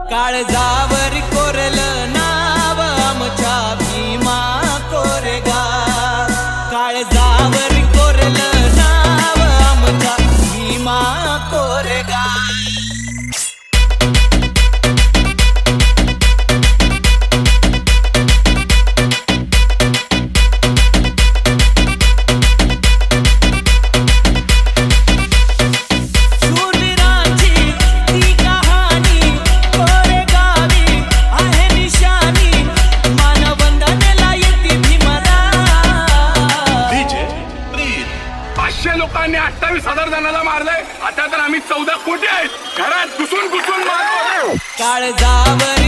काळजावर कोरलं नाव आमच्या भीमा कोरेगाव, काळजावर कोरलं नाव आमच्या भीमा कोरेगाव. लोकांनी 28,000 जणांना मारलंय. आता तर आम्ही 14 कोटी आहेत. घरात घुसून मारतो. काळजावर